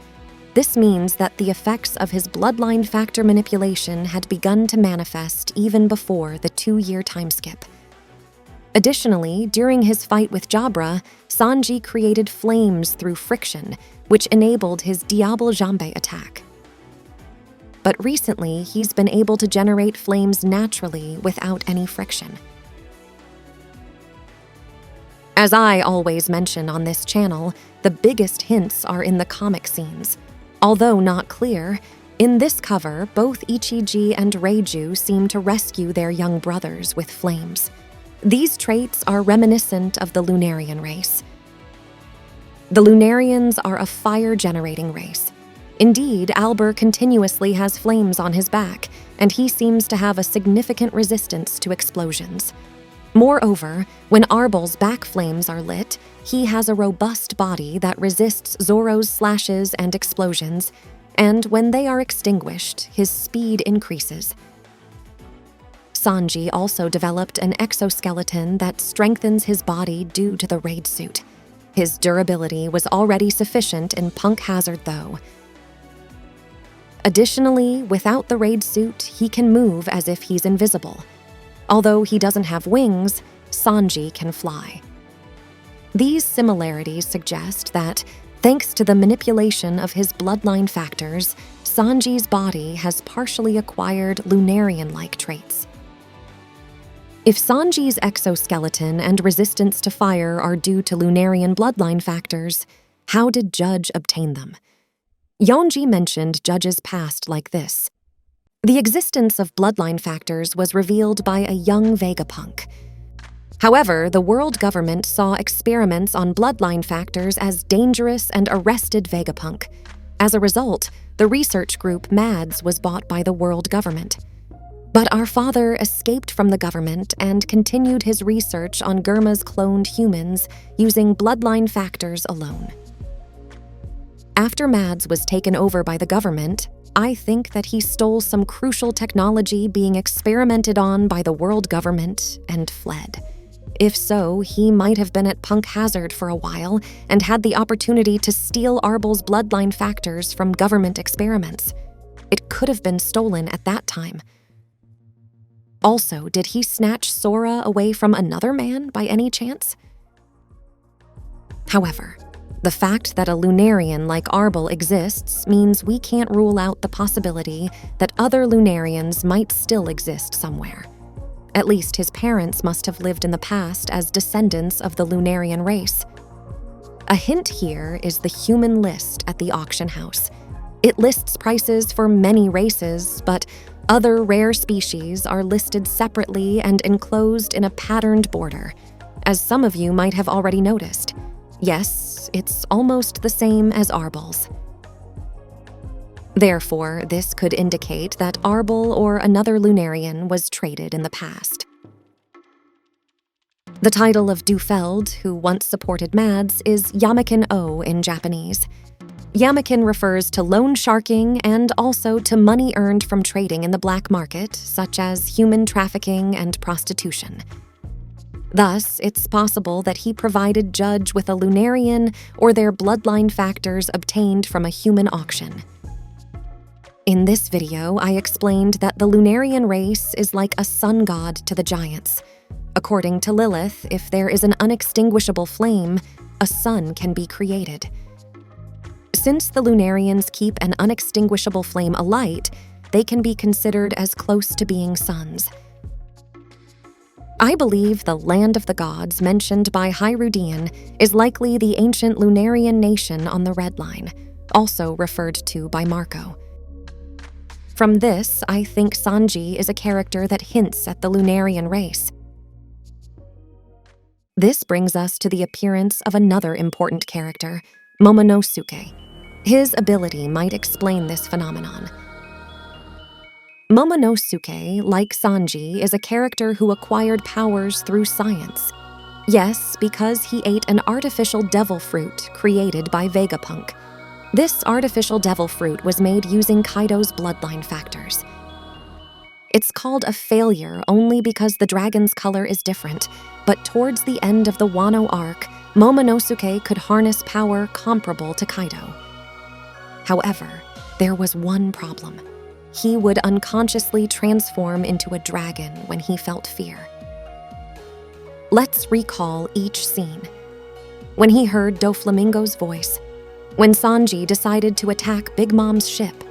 This means that the effects of his bloodline factor manipulation had begun to manifest even before the 2-year timeskip. Additionally, during his fight with Jabra, Sanji created flames through friction, which enabled his Diable Jambe attack. But recently, he's been able to generate flames naturally without any friction. As I always mention on this channel, the biggest hints are in the comic scenes. Although not clear, in this cover, both Ichiji and Reiju seem to rescue their young brothers with flames. These traits are reminiscent of the Lunarian race. The Lunarians are a fire-generating race. Indeed, Albert continuously has flames on his back, and he seems to have a significant resistance to explosions. Moreover, when Arbel's back flames are lit, he has a robust body that resists Zoro's slashes and explosions, and when they are extinguished, his speed increases. Sanji also developed an exoskeleton that strengthens his body due to the raid suit. His durability was already sufficient in Punk Hazard, though. Additionally, without the raid suit, he can move as if he's invisible. Although he doesn't have wings, Sanji can fly. These similarities suggest that, thanks to the manipulation of his bloodline factors, Sanji's body has partially acquired Lunarian-like traits. If Sanji's exoskeleton and resistance to fire are due to Lunarian bloodline factors, how did Judge obtain them? Yonji mentioned Judge's past like this. The existence of bloodline factors was revealed by a young Vegapunk. However, the world government saw experiments on bloodline factors as dangerous and arrested Vegapunk. As a result, the research group MADS was bought by the world government. But our father escaped from the government and continued his research on Germa's cloned humans using bloodline factors alone. After MADS was taken over by the government, I think that he stole some crucial technology being experimented on by the world government and fled. If so, he might have been at Punk Hazard for a while and had the opportunity to steal Arbel's bloodline factors from government experiments. It could have been stolen at that time. Also, did he snatch Sora away from another man by any chance? However, the fact that a Lunarian like Arbel exists means we can't rule out the possibility that other Lunarians might still exist somewhere. At least his parents must have lived in the past as descendants of the Lunarian race. A hint here is the human list at the auction house. It lists prices for many races, but other rare species are listed separately and enclosed in a patterned border, as some of you might have already noticed. Yes, it's almost the same as Arbel's. Therefore, this could indicate that Arbel or another Lunarian was traded in the past. The title of Dufeld, who once supported Mads, is Yamakin-o in Japanese. Yamakin refers to loan sharking and also to money earned from trading in the black market, such as human trafficking and prostitution. Thus, it's possible that he provided Judge with a Lunarian or their bloodline factors obtained from a human auction. In this video, I explained that the Lunarian race is like a sun god to the giants. According to Lilith, if there is an unextinguishable flame, a sun can be created. Since the Lunarians keep an unextinguishable flame alight, they can be considered as close to being suns. I believe the land of the gods mentioned by Hyrudean is likely the ancient Lunarian nation on the Red Line, also referred to by Marco. From this, I think Sanji is a character that hints at the Lunarian race. This brings us to the appearance of another important character, Momonosuke. His ability might explain this phenomenon. Momonosuke, like Sanji, is a character who acquired powers through science. Yes, because he ate an artificial devil fruit created by Vegapunk. This artificial devil fruit was made using Kaido's bloodline factors. It's called a failure only because the dragon's color is different, but towards the end of the Wano arc, Momonosuke could harness power comparable to Kaido. However, there was one problem. He would unconsciously transform into a dragon when he felt fear. Let's recall each scene. When he heard Doflamingo's voice, when Sanji decided to attack Big Mom's ship,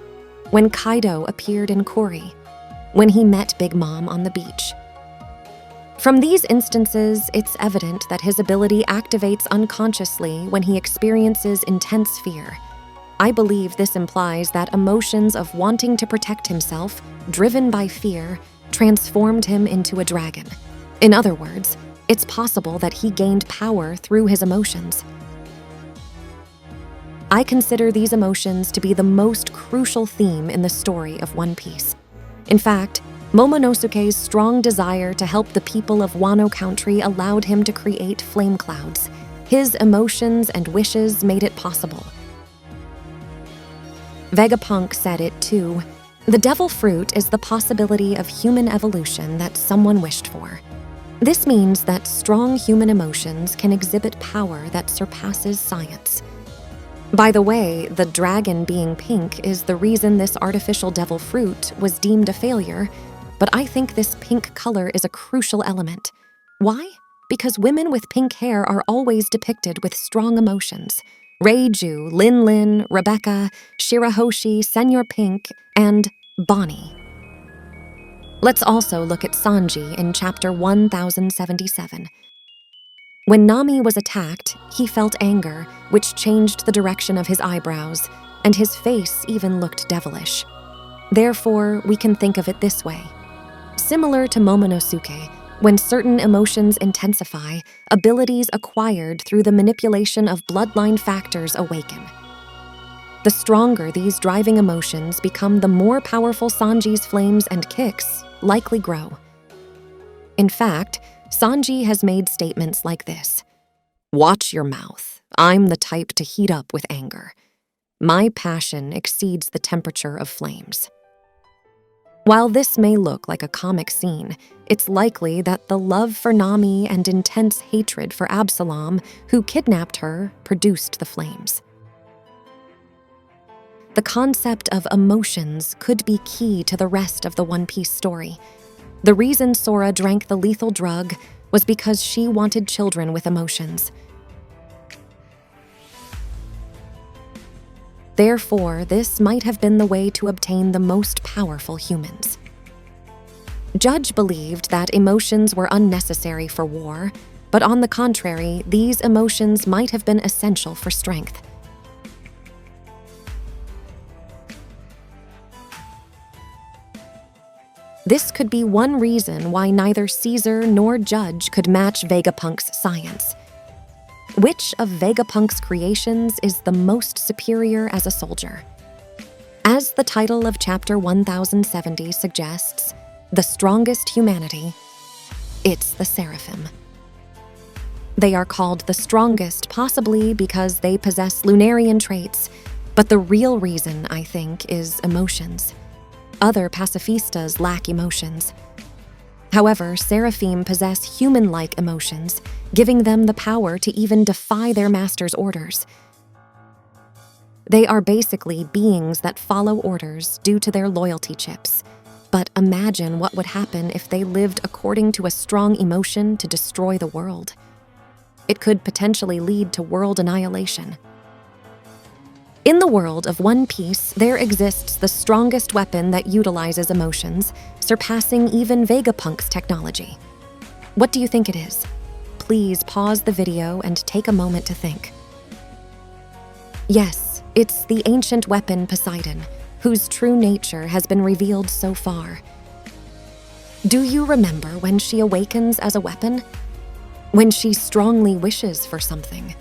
when Kaido appeared in Kuri, when he met Big Mom on the beach. From these instances, it's evident that his ability activates unconsciously when he experiences intense fear. I believe this implies that emotions of wanting to protect himself, driven by fear, transformed him into a dragon. In other words, it's possible that he gained power through his emotions. I consider these emotions to be the most crucial theme in the story of One Piece. In fact, Momonosuke's strong desire to help the people of Wano Country allowed him to create flame clouds. His emotions and wishes made it possible. Vegapunk said it too. The devil fruit is the possibility of human evolution that someone wished for. This means that strong human emotions can exhibit power that surpasses science. By the way, the dragon being pink is the reason this artificial devil fruit was deemed a failure, but I think this pink color is a crucial element. Why? Because women with pink hair are always depicted with strong emotions. Reiju, Lin Lin, Rebecca, Shirahoshi, Senor Pink, and Bonnie. Let's also look at Sanji in chapter 1077. When Nami was attacked, he felt anger, which changed the direction of his eyebrows, and his face even looked devilish. Therefore, we can think of it this way. Similar to Momonosuke, when certain emotions intensify, abilities acquired through the manipulation of bloodline factors awaken. The stronger these driving emotions become, the more powerful Sanji's flames and kicks likely grow. In fact, Sanji has made statements like this. "Watch your mouth. I'm the type to heat up with anger." My passion exceeds the temperature of flames. While this may look like a comic scene, it's likely that the love for Nami and intense hatred for Absalom, who kidnapped her, produced the flames. The concept of emotions could be key to the rest of the One Piece story. The reason Sora drank the lethal drug was because she wanted children with emotions. Therefore, this might have been the way to obtain the most powerful humans. Judge believed that emotions were unnecessary for war, but on the contrary, these emotions might have been essential for strength. This could be one reason why neither Caesar nor Judge could match Vegapunk's science. Which of Vegapunk's creations is the most superior as a soldier? As the title of Chapter 1070 suggests, the strongest humanity, it's the Seraphim. They are called the strongest possibly because they possess Lunarian traits, but the real reason, I think, is emotions. Other pacifistas lack emotions. However, Seraphim possess human-like emotions, giving them the power to even defy their master's orders. They are basically beings that follow orders due to their loyalty chips. But imagine what would happen if they lived according to a strong emotion to destroy the world. It could potentially lead to world annihilation. In the world of One Piece, there exists the strongest weapon that utilizes emotions, surpassing even Vegapunk's technology. What do you think it is? Please pause the video and take a moment to think. Yes, it's the ancient weapon Poseidon, whose true nature has been revealed so far. Do you remember when she awakens as a weapon? When she strongly wishes for something.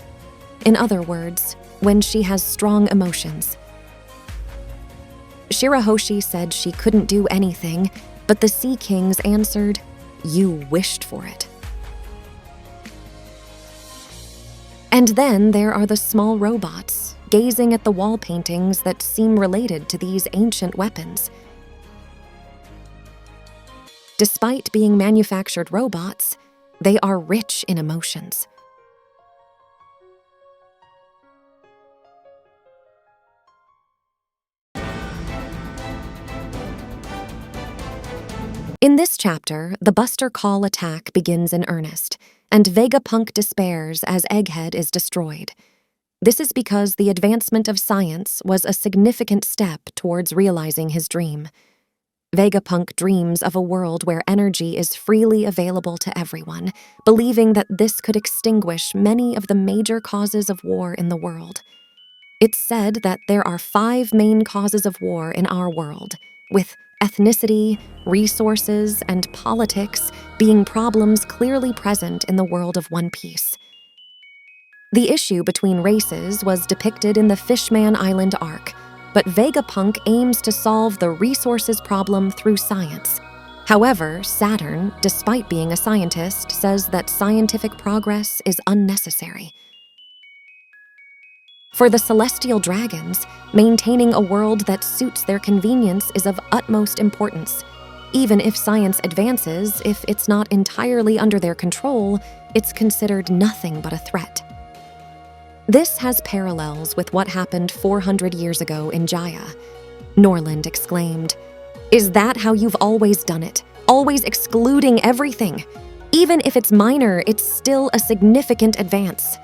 In other words, when she has strong emotions. Shirahoshi said she couldn't do anything, but the Sea Kings answered, "You wished for it." And then there are the small robots, gazing at the wall paintings that seem related to these ancient weapons. Despite being manufactured robots, they are rich in emotions. In this chapter, the Buster Call attack begins in earnest, and Vegapunk despairs as Egghead is destroyed. This is because the advancement of science was a significant step towards realizing his dream. Vegapunk dreams of a world where energy is freely available to everyone, believing that this could extinguish many of the major causes of war in the world. It's said that there are 5 main causes of war in our world, with ethnicity, resources, and politics being problems clearly present in the world of One Piece. The issue between races was depicted in the Fishman Island arc, but Vegapunk aims to solve the resources problem through science. However, Saturn, despite being a scientist, says that scientific progress is unnecessary. For the celestial dragons, maintaining a world that suits their convenience is of utmost importance. Even if science advances, if it's not entirely under their control, it's considered nothing but a threat. This has parallels with what happened 400 years ago in Jaya. Norland exclaimed, "Is that how you've always done it? Always excluding everything? Even if it's minor, it's still a significant advance."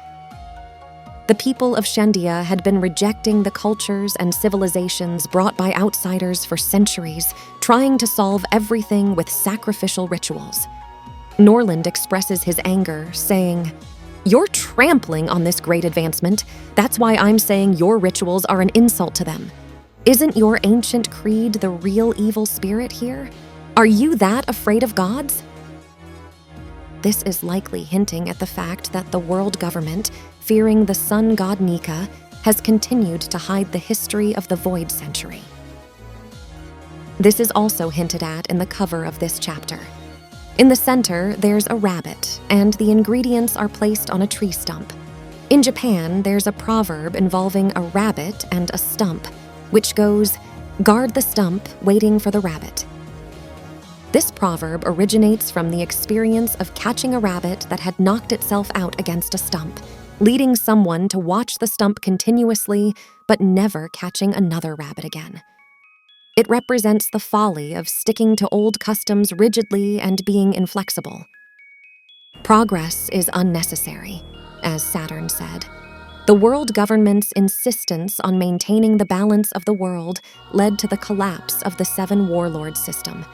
The people of Shandia had been rejecting the cultures and civilizations brought by outsiders for centuries, trying to solve everything with sacrificial rituals. Norland expresses his anger, saying, "You're trampling on this great advancement. That's why I'm saying your rituals are an insult to them. Isn't your ancient creed the real evil spirit here? Are you that afraid of gods?" This is likely hinting at the fact that the world government, fearing the sun god Nika, has continued to hide the history of the Void Century. This is also hinted at in the cover of this chapter. In the center, there's a rabbit, and the ingredients are placed on a tree stump. In Japan, there's a proverb involving a rabbit and a stump, which goes, "Guard the stump, waiting for the rabbit." This proverb originates from the experience of catching a rabbit that had knocked itself out against a stump, leading someone to watch the stump continuously, but never catching another rabbit again. It represents the folly of sticking to old customs rigidly and being inflexible. Progress is unnecessary, as Saturn said. The world government's insistence on maintaining the balance of the world led to the collapse of the Seven Warlord system.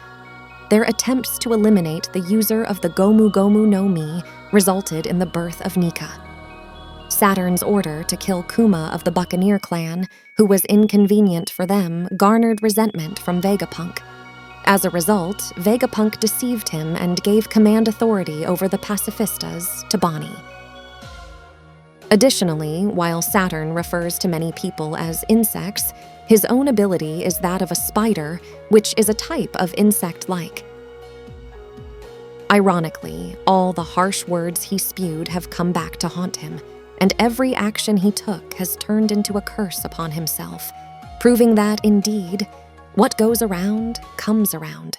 Their attempts to eliminate the user of the Gomu Gomu no Mi resulted in the birth of Nika. Saturn's order to kill Kuma of the Buccaneer clan, who was inconvenient for them, garnered resentment from Vegapunk. As a result, Vegapunk deceived him and gave command authority over the pacifistas to Bonnie. Additionally, while Saturn refers to many people as insects, his own ability is that of a spider, which is a type of insect-like. Ironically, all the harsh words he spewed have come back to haunt him, and every action he took has turned into a curse upon himself, proving that, indeed, what goes around comes around.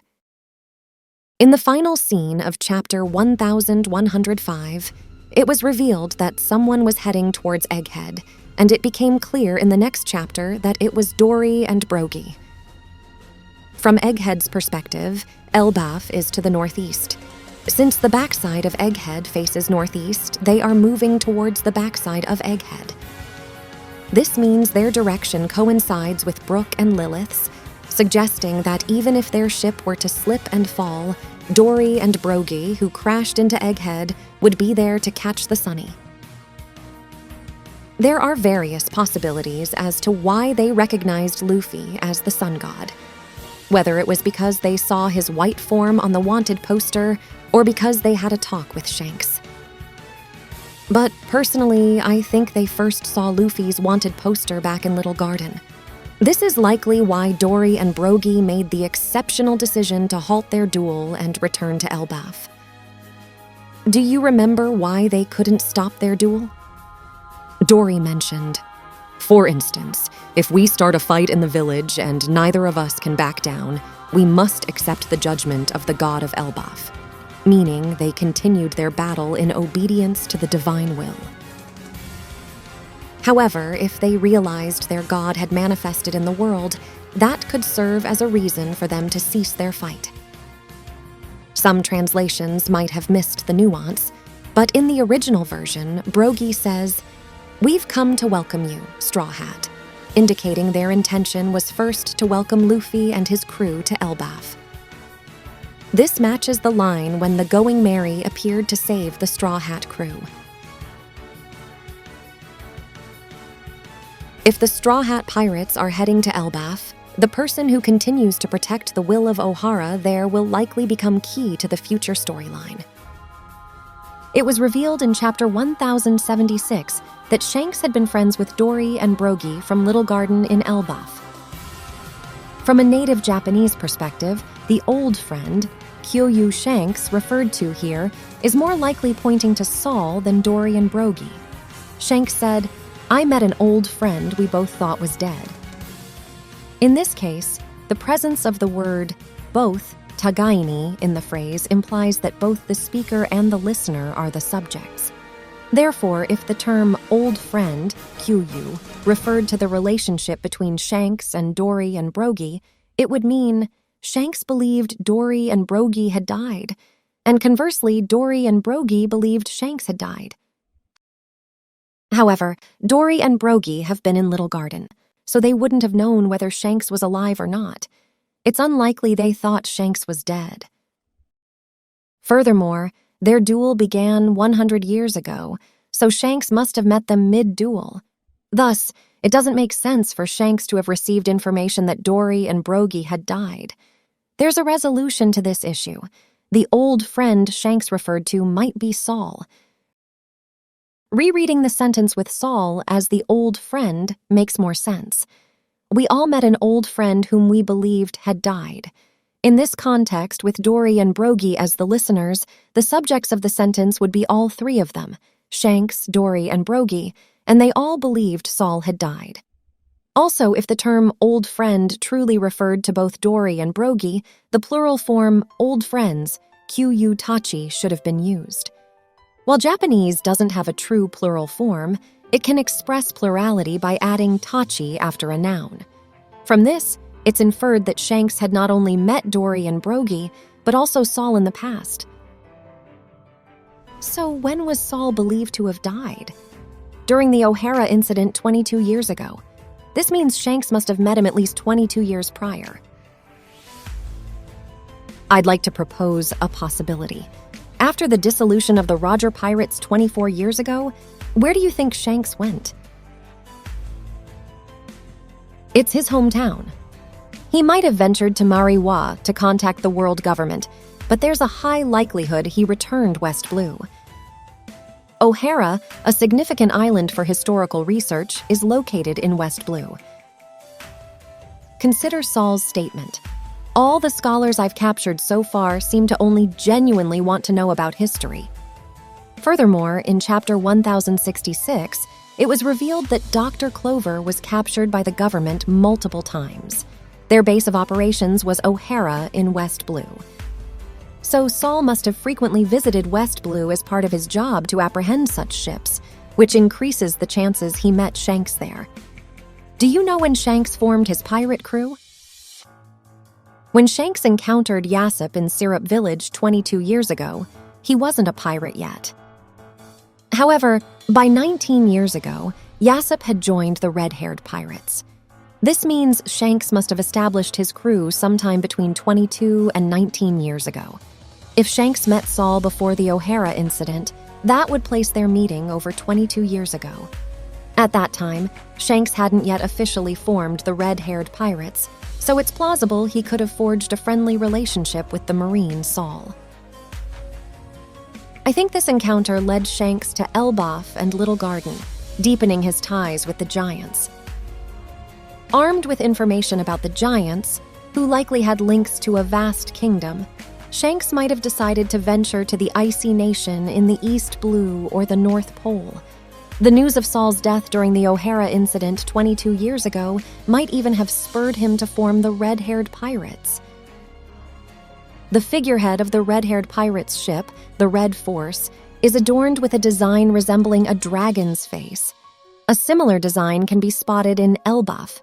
In the final scene of chapter 1105, it was revealed that someone was heading towards Egghead, and it became clear in the next chapter that it was Dorry and Brogy. From Egghead's perspective, Elbaf is to the northeast. Since the backside of Egghead faces northeast, they are moving towards the backside of Egghead. This means their direction coincides with Brooke and Lilith's, suggesting that even if their ship were to slip and fall, Dorry and Brogy, who crashed into Egghead, would be there to catch the Sunny. There are various possibilities as to why they recognized Luffy as the sun god. Whether it was because they saw his white form on the wanted poster, or because they had a talk with Shanks. But personally, I think they first saw Luffy's wanted poster back in Little Garden. This is likely why Dorry and Brogy made the exceptional decision to halt their duel and return to Elbaf. Do you remember why they couldn't stop their duel? Dorry mentioned, "For instance, if we start a fight in the village and neither of us can back down, we must accept the judgment of the god of Elbaf," meaning they continued their battle in obedience to the divine will. However, if they realized their god had manifested in the world, that could serve as a reason for them to cease their fight. Some translations might have missed the nuance, but in the original version, Brogy says, "We've come to welcome you, Straw Hat," indicating their intention was first to welcome Luffy and his crew to Elbaf. This matches the line when the Going Merry appeared to save the Straw Hat crew. If the Straw Hat pirates are heading to Elbaf, the person who continues to protect the will of Ohara there will likely become key to the future storyline. It was revealed in chapter 1076 that Shanks had been friends with Dorry and Brogy from Little Garden in Elbaf. From a native Japanese perspective, the old friend, Kyoyu Shanks, referred to here, is more likely pointing to Saul than Dorry and Brogy. Shanks said, "I met an old friend we both thought was dead." In this case, the presence of the word both, tagaini, in the phrase implies that both the speaker and the listener are the subjects. Therefore, if the term old friend, Kyoyu, referred to the relationship between Shanks and Dorry and Brogy, it would mean Shanks believed Dorry and Brogy had died, and conversely, Dorry and Brogy believed Shanks had died. However, Dorry and Brogy have been in Little Garden, so they wouldn't have known whether Shanks was alive or not. It's unlikely they thought Shanks was dead. Furthermore, their duel began 100 years ago, so Shanks must have met them mid-duel. Thus, it doesn't make sense for Shanks to have received information that Dorry and Brogy had died. There's a resolution to this issue. The old friend Shanks referred to might be Saul. Rereading the sentence with Saul as the old friend makes more sense. We all met an old friend whom we believed had died. In this context, with Dorry and Brogy as the listeners, the subjects of the sentence would be all three of them, Shanks, Dorry, and Brogy, and they all believed Saul had died. Also, if the term old friend truly referred to both Dorry and Brogy, the plural form old friends, Kyū tachi, should have been used. While Japanese doesn't have a true plural form, it can express plurality by adding tachi after a noun. From this, it's inferred that Shanks had not only met Dorry and Brogy, but also Saul in the past. So when was Saul believed to have died? During the O'Hara incident 22 years ago. This means Shanks must have met him at least 22 years prior. I'd like to propose a possibility. After the dissolution of the Roger Pirates 24 years ago, where do you think Shanks went? It's his hometown. He might have ventured to Mariwa to contact the world government, but there's a high likelihood he returned West Blue. O'Hara, a significant island for historical research, is located in West Blue. Consider Saul's statement. All the scholars I've captured so far seem to only genuinely want to know about history. Furthermore, in chapter 1066, it was revealed that Dr. Clover was captured by the government multiple times. Their base of operations was O'Hara in West Blue. So Saul must have frequently visited West Blue as part of his job to apprehend such ships, which increases the chances he met Shanks there. Do you know when Shanks formed his pirate crew? When Shanks encountered Yassop in Syrup Village 22 years ago, he wasn't a pirate yet. However, by 19 years ago, Yassop had joined the red-haired pirates. This means Shanks must have established his crew sometime between 22 and 19 years ago. If Shanks met Saul before the O'Hara incident, that would place their meeting over 22 years ago. At that time, Shanks hadn't yet officially formed the red-haired pirates, so it's plausible he could have forged a friendly relationship with the Marine Saul. I think this encounter led Shanks to Elbaf and Little Garden, deepening his ties with the giants. Armed with information about the giants, who likely had links to a vast kingdom, Shanks might have decided to venture to the icy nation in the East Blue or the North Pole. The news of Saul's death during the O'Hara incident 22 years ago might even have spurred him to form the red-haired pirates. The figurehead of the red-haired pirates' ship, the Red Force, is adorned with a design resembling a dragon's face. A similar design can be spotted in Elbaf.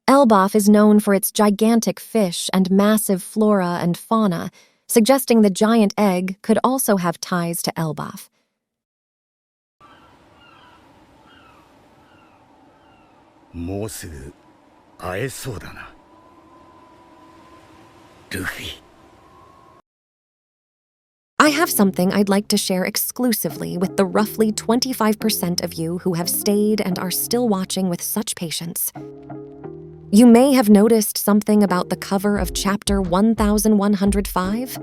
Elbaf is known for its gigantic fish and massive flora and fauna, suggesting the giant egg could also have ties to Elbaf. I have something I'd like to share exclusively with the roughly 25% of you who have stayed and are still watching with such patience. You may have noticed something about the cover of chapter 1105.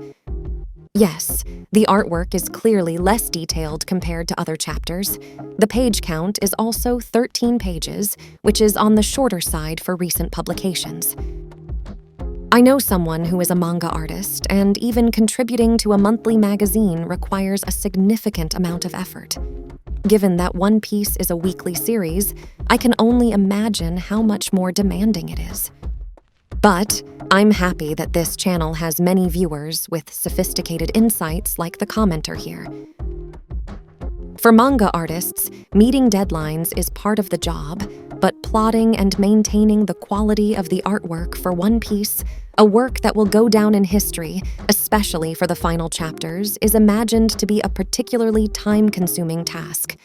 Yes, the artwork is clearly less detailed compared to other chapters. The page count is also 13 pages, which is on the shorter side for recent publications. I know someone who is a manga artist, and even contributing to a monthly magazine requires a significant amount of effort. Given that One Piece is a weekly series, I can only imagine how much more demanding it is. But I'm happy that this channel has many viewers with sophisticated insights like the commenter here. For manga artists, meeting deadlines is part of the job, but plotting and maintaining the quality of the artwork for One Piece, a work that will go down in history, especially for the final chapters, is imagined to be a particularly time-consuming task.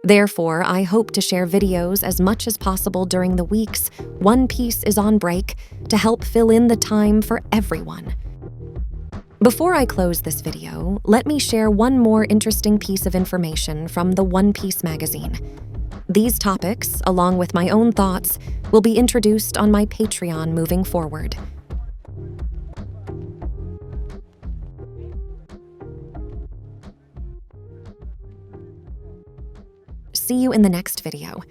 Therefore, I hope to share videos as much as possible during the weeks One Piece is on break to help fill in the time for everyone. Before I close this video, let me share one more interesting piece of information from the One Piece magazine. These topics, along with my own thoughts, will be introduced on my Patreon moving forward. See you in the next video.